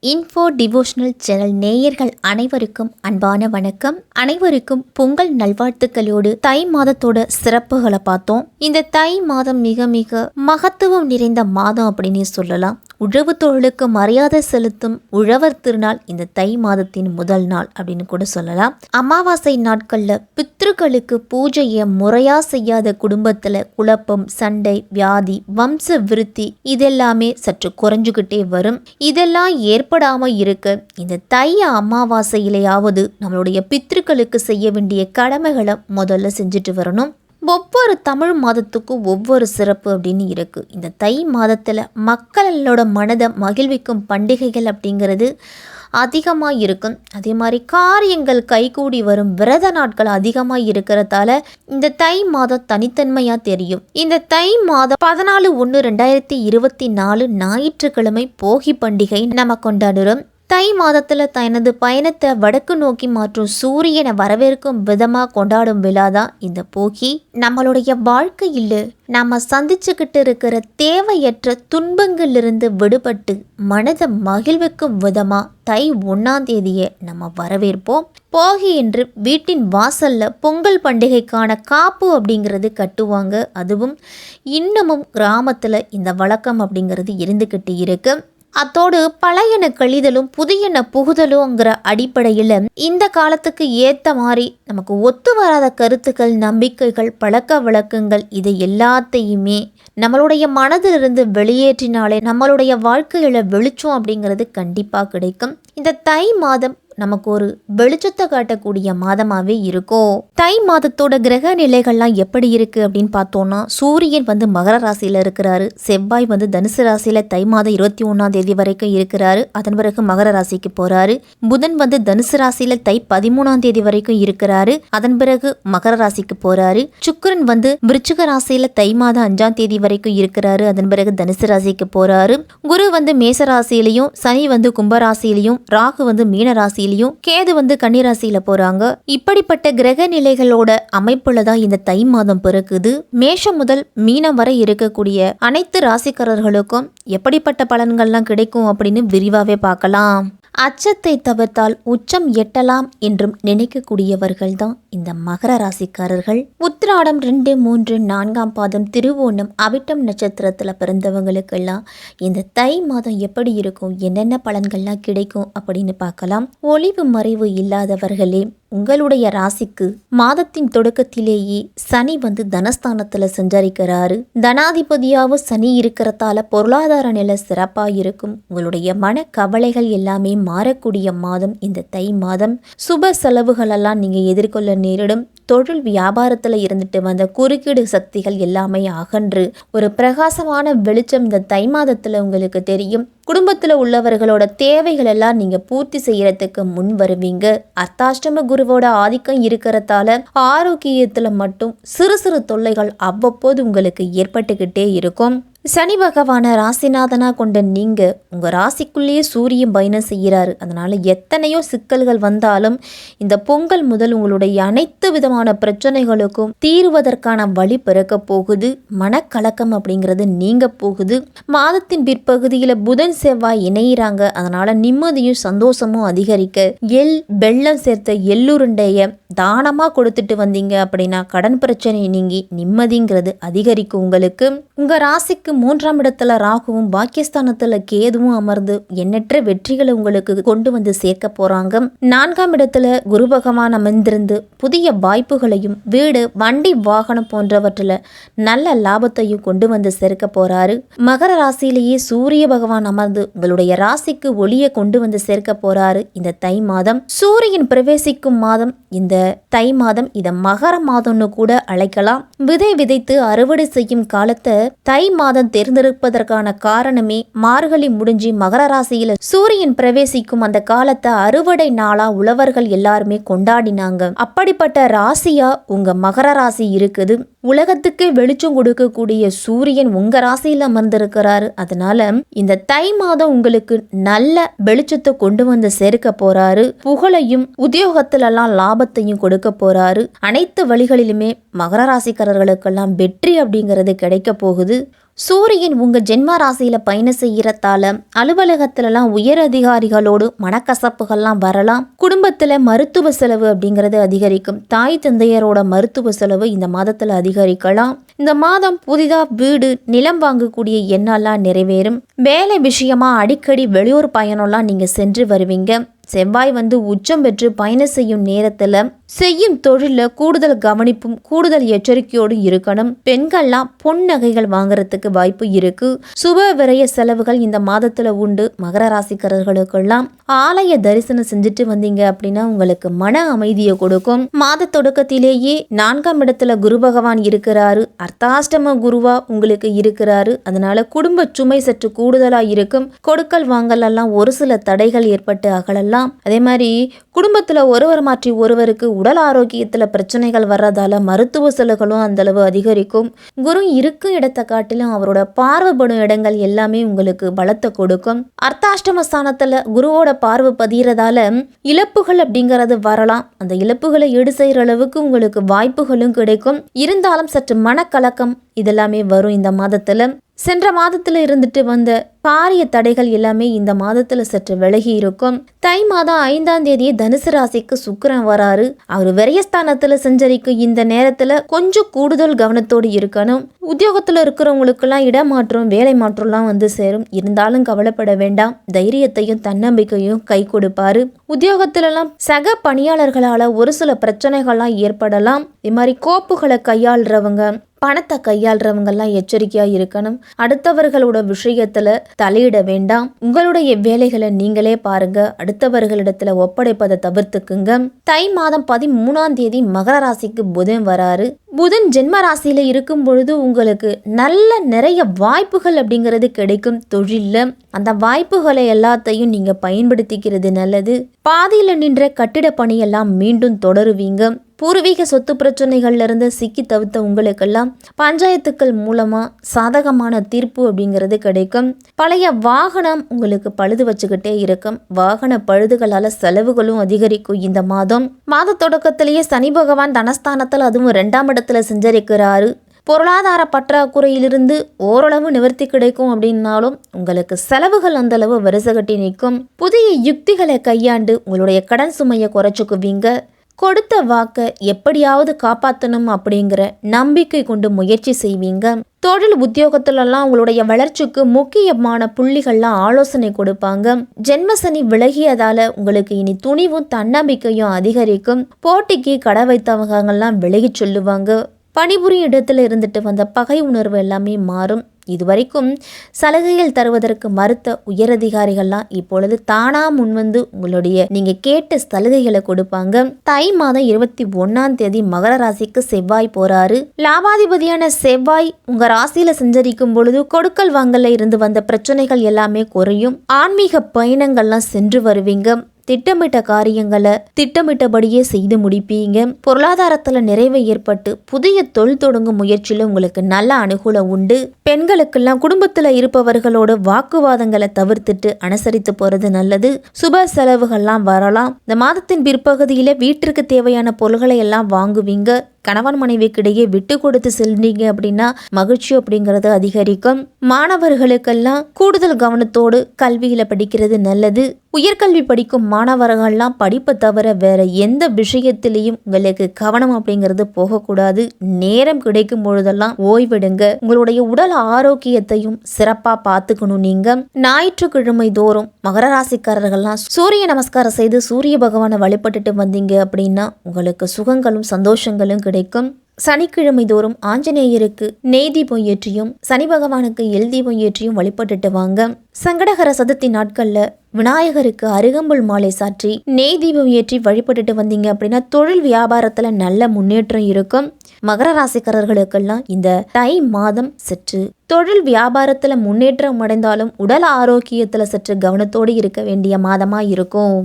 Info devotional channel நேயர்கள் அனைவருக்கும் அன்பான வணக்கம். அனைவருக்கும் பொங்கல் நல்வாழ்த்துக்களோடு தை மாதத்தோட சிறப்புகளை பார்த்தோம். இந்த தை மாதம் மிக மிக மகத்துவம் நிறைந்த மாதம் அப்படின்னு சொல்லலாம். உழவு தொழிலுக்கு மரியாதை செலுத்தும் உழவர் திருநாள் இந்த தை மாதத்தின் முதல் நாள் அப்படின்னு கூட சொல்லலாம். அமாவாசை நாட்கள்ல பித்ருக்களுக்கு பூஜையை முறையா செய்யாத குடும்பத்துல குழப்பம், சண்டை, வியாதி, வம்ச விருத்தி இதெல்லாமே சற்று குறைஞ்சுக்கிட்டே வரும். இதெல்லாம் ஏற்படாம இருக்க இந்த தை அமாவாசையிலேயாவது நம்மளுடைய பித்ருக்களுக்கு செய்ய வேண்டிய கடமைகளை முதல்ல செஞ்சுட்டு வரணும். ஒவ்வொரு தமிழ் மாதத்துக்கும் ஒவ்வொரு சிறப்பு அப்படின்னு இருக்குது. இந்த தை மாதத்தில் மக்களோட மனதை மகிழ்விக்கும் பண்டிகைகள் அப்படிங்கிறது அதிகமாக இருக்கும். அதே மாதிரி காரியங்கள் கைகூடி வரும் விரத நாட்கள் அதிகமாக இருக்கிறதால இந்த தை மாதம் தனித்தன்மையாக தெரியும். இந்த தை மாதம் 14/1/2024 ஞாயிற்றுக்கிழமை போகி பண்டிகை நம்ம கொண்டாடுறோம். தை மாதத்துல தனது பயணத்தை வடக்கு நோக்கி மாற்றும் சூரியனை வரவேற்கும் விதமா கொண்டாடும் விழா தான் இந்த போகி. நம்மளுடைய வாழ்க்கையில் நம்ம சந்திச்சுக்கிட்டு இருக்கிற தேவையற்ற துன்பங்களிலிருந்து விடுபட்டு மனதை மகிழ்விக்கும் விதமா தை 1ஆம் தேதியை நம்ம வரவேற்போம். போகி என்று வீட்டின் வாசல்ல பொங்கல் பண்டிகைக்கான காப்பு அப்படிங்கிறது கட்டுவாங்க. அதுவும் இன்னமும் கிராமத்துல இந்த வழக்கம் அப்படிங்கிறது இருந்துகிட்டு இருக்கு. அத்தோடு பழையன கழிதலும் புதியன புகுதலுங்கிற அடிப்படையில் இந்த காலத்துக்கு ஏற்ற மாதிரி நமக்கு ஒத்து வராத கருத்துக்கள், நம்பிக்கைகள், பழக்க வழக்கங்கள் இதை எல்லாத்தையுமே நம்மளுடைய மனதிலிருந்து வெளியேற்றினாலே நம்மளுடைய வாழ்க்கையில வெளிச்சம் அப்படிங்கிறது கண்டிப்பாக கிடைக்கும். இந்த தை மாதம் நமக்கு ஒரு வெளிச்சத்தை காட்டக்கூடிய மாதமாகவே இருக்கும். தை மாதத்தோட கிரக நிலைகள்லாம் எப்படி இருக்கு அப்படின்னு பார்த்தோம்னா, சூரியன் மகர ராசியில இருக்கிறாரு, செவ்வாய் தனுசு ராசியில தை மாதம் 21ஆம் தேதி வரைக்கும் இருக்கிறாரு. அதன் பிறகு மகர ராசிக்கு போறாரு. புதன் தனுசு ராசியில தை 13ஆம் தேதி வரைக்கும் இருக்கிறாரு. அதன் பிறகு மகர ராசிக்கு போறாரு. சுக்கிரன் விருச்சிக ராசியில தை மாதம் 5ஆம் தேதி வரைக்கும் இருக்கிறாரு. அதன் பிறகு தனுசு ராசிக்கு போறாரு. குரு மேச ராசியிலையும், சனி கும்ப ராசியிலையும், ராகு மீன ராசியிலையும், கேது கன்னிராசியில போறாங்க. இப்படிப்பட்ட கிரக நிலைகளோட அமைப்புல தான் இந்த தை மாதம் பிறக்குது. மேஷம் முதல் மீனம் வரை இருக்கக்கூடிய அனைத்து ராசிக்காரர்களுக்கும் எப்படிப்பட்ட பலன்கள்லாம் கிடைக்கும் அப்படின்னு விரிவாவே பார்க்கலாம். அச்சத்தை தவிர்த்தால் உச்சம் எட்டலாம் என்றும் நினைக்கக்கூடியவர்கள் தான் இந்த மகர ராசிக்காரர்கள். உத்திராடம் 2, 3, 4ஆம் பாதம், திருவோணம், அவிட்டம் நட்சத்திரத்துல பிறந்தவங்களுக்கெல்லாம் இந்த தை மாதம் எப்படி இருக்கும், என்னென்ன பலன்கள்லாம் கிடைக்கும் அப்படின்னு பார்க்கலாம். ஒளிவு மறைவு இல்லாதவர்களே, உங்களுடைய ராசிக்கு மாதத்தின் தொடக்கத்திலேயே சனி தனஸ்தானத்துல சஞ்சரிக்கிறாரு. தனாதிபதியாவும் சனி இருக்கிறதால பொருளாதார நிலை சிறப்பா இருக்கும். உங்களுடைய மன கவலைகள் எல்லாமே மாறக்கூடிய மாதம் இந்த தை மாதம். சுப செலவுகள் எல்லாம் நீங்க எதிர்கொள்ள நேரிடும். தொழில் வியாபாரத்துல இருந்துட்டு வந்த குறுக்கீடு சக்திகள் எல்லாமே அகன்று ஒரு பிரகாசமான வெளிச்சம் இந்த தை மாதத்துல உங்களுக்கு தெரியும். குடும்பத்துல உள்ளவர்களோட தேவைகள் எல்லாம் நீங்க பூர்த்தி செய்யறதுக்கு முன் வருவீங்க. அர்த்தாஷ்டம குருவோட ஆதிக்கம் இருக்கிறதால ஆரோக்கியத்துல மட்டும் சிறு சிறு தொல்லைகள் அவ்வப்போது உங்களுக்கு ஏற்பட்டுக்கிட்டே இருக்கும். சனி பகவான ராசிநாதனா கொண்ட நீங்க உங்க ராசிக்குள்ளேயே சூரியன் பயணம் செய்கிறாரு. அதனால எத்தனையோ சிக்கல்கள் வந்தாலும் இந்த பொங்கல் முதல் உங்களுடைய அனைத்து விதமான பிரச்சனைகளுக்கும் தீர்வதற்கான வழி பிறக்க போகுது. மனக்கலக்கம் அப்படிங்கிறது நீங்க போகுது. மாதத்தின் பிற்பகுதியில புதன் செவ்வாய் இணையிறாங்க. அதனால நிம்மதியும் சந்தோஷமும் அதிகரிக்க வெள்ளம் சேர்த்த எள்ளுருண்டைய தானமா கொடுத்துட்டு வந்தீங்க அப்படின்னா கடன் பிரச்சனை நீங்கி நிம்மதிங்கிறது அதிகரிக்கும். உங்களுக்கு உங்க ராசிக்கு 3ஆம் இடத்துல ராகுவும் பாக்கியஸ்தானத்துல கேதுவும் அமர்ந்து எண்ணற்ற வெற்றிகளை உங்களுக்கு கொண்டு சேர்க்க போறாங்க. 4ஆம் இடத்துல குரு பகவான் அமர்ந்திருந்து புதிய வாய்ப்புகளையும் வீடு, வண்டி, வாகனம் போன்றவற்றில் நல்ல லாபத்தையும் கொண்டு சேர்க்க போறாரு. மகர ராசியிலேயே சூரிய பகவான் அமர்ந்து உங்களுடைய ராசிக்கு ஒளியை கொண்டு சேர்க்க போறாரு. இந்த தை மாதம் சூரியன் பிரவேசிக்கும் மாதம் இந்த தை மாதம். இதை மகர மாதம்னு கூட அழைக்கலாம். விதை விதைத்து அறுவடை செய்யும் காலத்தை தை மாதம் தேர்ந்தெடுப்பதற்கான காரணமே மார்கழி முடிஞ்சு மகர ராசியில சூரியன் பிரவேசிக்கும் அந்த காலத்தை அறுவடை நாளா உழவர்கள் எல்லாருமே கொண்டாடினாங்க. அப்படிப்பட்ட ராசியா உங்க மகர ராசி இருக்குது. உலகத்துக்கு வெளிச்சம் கொடுக்கக்கூடிய சூரியன் உங்க ராசியில அமர்ந்திருக்கிறாரு. அதனால இந்த தை மாதம் உங்களுக்கு நல்ல வெளிச்சத்தை கொண்டு சேர்க்க போறாரு. புகழையும் உத்தியோகத்துல எல்லாம் லாபத்தையும் கொடுக்க போறாரு. அனைத்து வழிகளிலுமே மகர ராசிக்காரர்களுக்கெல்லாம் வெற்றி அப்படிங்கிறது கிடைக்க போகுது. சூரியன் உங்க ஜென்ம ராசியில பயணம் செய்யறதால அலுவலகத்துலலாம் உயர் அதிகாரிகளோடு மனக்கசப்புகள்லாம் வரலாம். குடும்பத்துல மருத்துவ செலவு அப்படிங்கிறது அதிகரிக்கும். தாய் தந்தையரோட மருத்துவ செலவு இந்த மாதத்துல அதிகரிக்கலாம். இந்த மாதம் புதிதா வீடு நிலம் வாங்கக்கூடிய எண்ணெல்லாம் நிறைவேறும். வேலை விஷயமா அடிக்கடி வெளியூர் பயணம்லாம் நீங்க சென்று வருவீங்க. செவ்வாய் உச்சம் பெற்று பயணம் செய்யும் நேரத்துல செய்யும் தொழில கூடுதல் கவனிப்பும் கூடுதல் எச்சரிக்கையோடும் இருக்கணும். பெண்கள்லாம் பொன் நகைகள் வாங்குறதுக்கு வாய்ப்பு இருக்கு. சுப விரய செலவுகள் இந்த மாதத்துல உண்டு. மகர ராசிக்காரர்களுக்கெல்லாம் ஆலய தரிசனம் செஞ்சுட்டு வந்தீங்க அப்படின்னா உங்களுக்கு மன அமைதியை கொடுக்கும். மாத தொடக்கத்திலேயே 4ஆம் இடத்துல குரு பகவான் இருக்கிறாரு. அர்த்தாஷ்டம குருவா உங்களுக்கு இருக்கிறாரு. அதனால குடும்ப சுமை சற்று கூடுதலா இருக்கும். கொடுக்கல் வாங்கல் எல்லாம் ஒரு சில தடைகள் ஏற்பட்டு அகலலாம். அதே மாதிரி குடும்பத்துல ஒருவர் மாற்றி ஒருவருக்கு உடல் ஆரோக்கியத்துல பிரச்சனைகள் வர்றதால மருத்துவ செலவுகளும் அந்த அளவு அதிகரிக்கும். குரு இருக்கும் இடத்தை காட்டிலும் அவரோட பார்வைப்படும் இடங்கள் எல்லாமே உங்களுக்கு பலத்தை கொடுக்கும். அர்த்தாஷ்டம ஸ்தானத்துல குருவோட பார்வை பதியறதால இழப்புகள் அப்படிங்கறது வரலாம். அந்த இழப்புகளை ஈடு செய்யற அளவுக்கு உங்களுக்கு வாய்ப்புகளும் கிடைக்கும். இருந்தாலும் சற்று மனக்கலக்கம் இதெல்லாமே வரும் இந்த மாதத்துல. சென்ற மாதத்துல இருந்துட்டு வந்த பாரிய தடைகள் எல்லாமே இந்த மாதத்துல சற்று விலகி இருக்கும். தை மாதம் 5ஆம் தேதியே தனுசு ராசிக்கு சுக்கிரன் வராரு. அவர் விரயஸ்தானத்துல சஞ்சரிக்கும் இந்த நேரத்துல கொஞ்சம் கூடுதல் கவனத்தோடு இருக்கணும். உத்தியோகத்துல இருக்கிறவங்களுக்கெல்லாம் இடமாற்றம் வேலை மாற்றம்லாம் சேரும். இருந்தாலும் கவலைப்பட வேண்டாம். தைரியத்தையும் தன்னம்பிக்கையும் கை கொடுப்பாரு. உத்தியோகத்திலலாம் சக பணியாளர்களால ஒரு சில பிரச்சனைகள்லாம் ஏற்படலாம். இது மாதிரி கோப்புகளை கையாளுறவங்க பணத்தை கையாளுறவங்கெல்லாம் எச்சரிக்கையா இருக்கணும். அடுத்தவர்களோட விஷயத்துல தலையிட வேண்டாம். உங்களுடைய வேலைகளை நீங்களே பாருங்க. அடுத்தவர்களிடத்துல ஒப்படைப்பதை தவிர்த்துக்குங்க. தை மாதம் 13ஆம் தேதி மகர ராசிக்கு புதன் வராரு. புதன் ஜென்ம ராசியில இருக்கும் பொழுது உங்களுக்கு நல்ல நிறைய வாய்ப்புகள் அப்படிங்கிறது கிடைக்கும். தொழில்ல அந்த வாய்ப்புகளை எல்லாத்தையும் நீங்க பயன்படுத்திக்கிறது நல்லது. பாதியில நின்ற கட்டிட பணியெல்லாம் மீண்டும் தொடருவீங்க. பூர்வீக சொத்து பிரச்சனைகள்ல இருந்து சிக்கி தவித்த உங்களுக்கெல்லாம் பஞ்சாயத்துக்கள் மூலமா சாதகமான தீர்ப்பு அப்படிங்கிறது கிடைக்கும். பழைய வாகனம் உங்களுக்கு பழுது வச்சுக்கிட்டே இருக்கும். வாகன பழுதுகளால செலவுகளும் அதிகரிக்கும். இந்த மாத தொடக்கத்திலேயே சனி பகவான் தனஸ்தானத்தில் அதுவும் 2ஆம் இடத்துல சஞ்சரிக்கிறாரு. பொருளாதார பற்றாக்குறையிலிருந்து ஓரளவு நிவர்த்தி கிடைக்கும் அப்படின்னாலும் உங்களுக்கு செலவுகள் அந்த அளவு வரிசை கட்டி நிற்கும். புதிய யுக்திகளை கையாண்டு உங்களுடைய கடன் சுமையை குறைச்சிக்குவீங்க. கொடுத்த வாக்கை எப்படியாவது காப்பாற்றணும் அப்படிங்கிற நம்பிக்கை கொண்டு முயற்சி செய்வீங்க. தொழில் உத்தியோகத்திலெல்லாம் உங்களுடைய வளர்ச்சிக்கு முக்கியமான புள்ளிகள்லாம் ஆலோசனை கொடுப்பாங்க. ஜென்மசனி விலகியதால உங்களுக்கு இனி துணிவும் தன்னம்பிக்கையும் அதிகரிக்கும். போட்டிக்கு கடை வைத்தவங்கெல்லாம் விலகி சொல்லுவாங்க. பணிபுரியும் இடத்துல இருந்துட்டு வந்த பகை உணர்வு எல்லாமே மாறும். இதுவரைக்கும் சலுகைகள் தருவதற்கு மறுத்த உயரதிகாரிகள்லாம் இப்பொழுது தானா முன்வந்து உங்களுடைய நீங்க கேட்ட சலுகைகளை கொடுப்பாங்க. தை மாதம் 21ஆம் தேதி மகர ராசிக்கு செவ்வாய் போறாரு. லாபாதிபதியான செவ்வாய் உங்க ராசியில சஞ்சரிக்கும் பொழுது கொடுக்கல் வாங்கல இருந்து வந்த பிரச்சனைகள் எல்லாமே குறையும். ஆன்மீக பயணங்கள்லாம் சென்று வருவீங்க. திட்டமிட்ட காரியங்களை திட்டமிட்டபடியே செய்து முடிப்பீங்க. பொருளாதாரத்துல நிறைவு ஏற்பட்டு புதிய தொழில் தொடங்கும் முயற்சியில உங்களுக்கு நல்ல அனுகூலம் உண்டு. பெண்களுக்கெல்லாம் குடும்பத்துல இருப்பவர்களோட வாக்குவாதங்களை தவிர்த்துட்டு அனுசரித்து போறது நல்லது. சுப செலவுகள்லாம் வரலாம். இந்த மாதத்தின் பிற்பகுதியில வீட்டிற்கு தேவையான பொருள்களை எல்லாம் வாங்குவீங்க. கணவன் மனைவிக்கிடையே விட்டு கொடுத்து செல்றீங்க அப்படின்னா மகிழ்ச்சி அப்படிங்கிறது அதிகரிக்கும். மாணவர்களுக்கெல்லாம் கூடுதல் கவனத்தோடு கல்வியில படிக்கிறது நல்லது. உயர்கல்வி படிக்கும் மாணவர்கள்லாம் படிப்பை தவிர வேற எந்த விஷயத்திலையும் உங்களுக்கு கவனம் அப்படிங்கிறது போகக்கூடாது. நேரம் கிடைக்கும் பொழுதெல்லாம் ஓய்வெடுங்க. உங்களுடைய உடல் ஆரோக்கியத்தையும் சிறப்பா பார்த்துக்கணும். நீங்க ஞாயிற்றுக்கிழமை தோறும் மகர ராசிக்காரர்கள்லாம் சூரிய நமஸ்காரம் செய்து சூரிய பகவானை வழிபட்டுட்டு வந்தீங்க அப்படின்னா உங்களுக்கு சுகங்களும் சந்தோஷங்களும் கிடைக்கும். சனிக்கிழமை தோறும் ஆஞ்சநேயருக்கு நெய் தீபம் ஏற்றியும் சனி பகவானுக்கு எல் தீபம் ஏற்றியும் வழிபட்டுட்டு வாங்க. சங்கடகர சதுர்த்தி நாட்கள்ல விநாயகருக்கு அருகம்புல் மாலை சாற்றி நெய் தீபம் ஏற்றி வழிபட்டுட்டு வந்தீங்க அப்படின்னா தொழில் வியாபாரத்துல நல்ல முன்னேற்றம் இருக்கும். மகர ராசிக்காரர்களுக்கெல்லாம் இந்த தை மாதம் சற்று தொழில் வியாபாரத்துல முன்னேற்றம் அடைந்தாலும் உடல் ஆரோக்கியத்துல சற்று கவனத்தோடு இருக்க வேண்டிய மாதமா இருக்கும்.